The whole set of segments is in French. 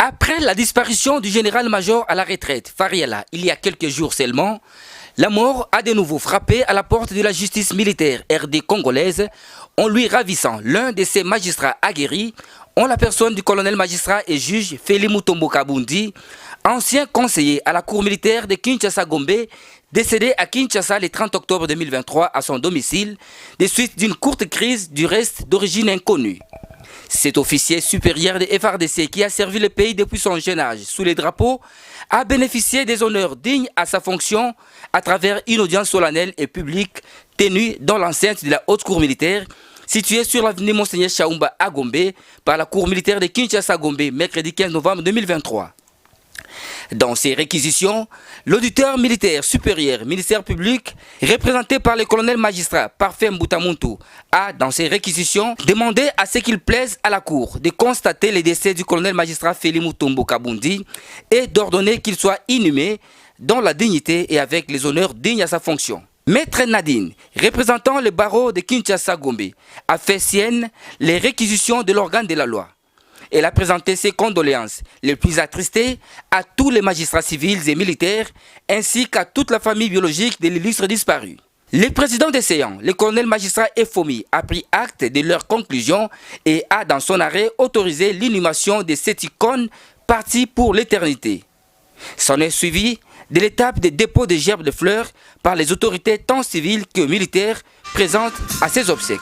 Après la disparition du général-major à la retraite, Fariala, il y a quelques jours seulement, la mort a de nouveau frappé à la porte de la justice militaire RD congolaise en lui ravissant l'un de ses magistrats aguerris, en la personne du colonel magistrat et juge Félix Mutombo Kabundi, ancien conseiller à la cour militaire de Kinshasa-Gombe, décédé à Kinshasa le 30 octobre 2023 à son domicile, des suites d'une courte crise du reste d'origine inconnue. Cet officier supérieur de FARDC qui a servi le pays depuis son jeune âge sous les drapeaux a bénéficié des honneurs dignes à sa fonction à travers une audience solennelle et publique tenue dans l'enceinte de la haute cour militaire située sur l'avenue Monseigneur Chaumba à Gombe par la cour militaire de Kinshasa-Gombe mercredi 15 novembre 2023. Dans ces réquisitions, l'auditeur militaire supérieur, ministère public, représenté par le colonel magistrat Parfait Mbutamuntu, a, dans ces réquisitions, demandé à ce qu'il plaise à la Cour de constater le décès du colonel magistrat Félix Mutombo Kabundi et d'ordonner qu'il soit inhumé dans la dignité et avec les honneurs dignes à sa fonction. Maître Nadine, représentant le barreau de Kinshasa-Gombe, a fait sienne les réquisitions de l'organe de la loi. Elle a présenté ses condoléances les plus attristées à tous les magistrats civils et militaires ainsi qu'à toute la famille biologique de l'illustre disparu. Le président des séants, le colonel magistrat Efomi, a pris acte de leurs conclusions et a dans son arrêt autorisé l'inhumation de cette icône partie pour l'éternité. S'en est suivi de l'étape de dépôt de gerbes de fleurs par les autorités tant civiles que militaires présentes à ses obsèques.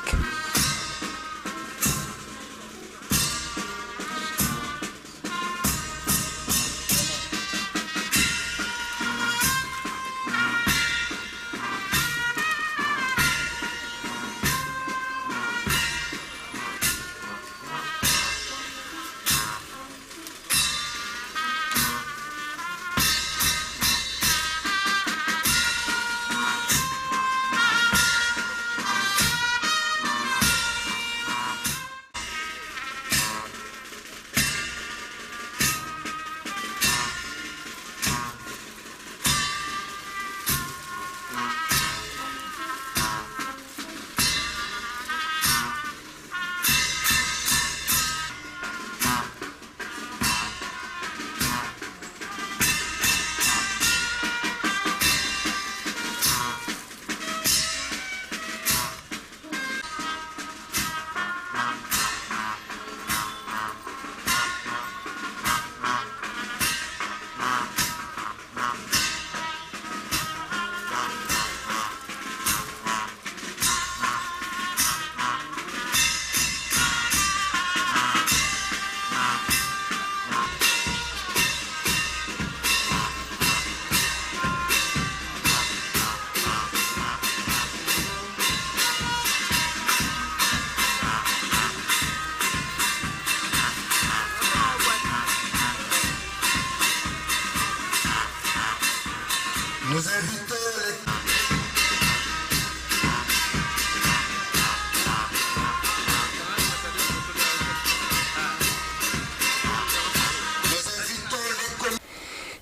Nous invitons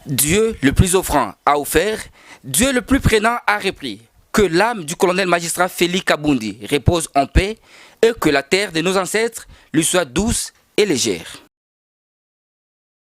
Dieu le plus offrant a offert, Dieu le plus prénant a repris. Que l'âme du colonel magistrat Félix Kabundi repose en paix et que la terre de nos ancêtres lui soit douce et légère.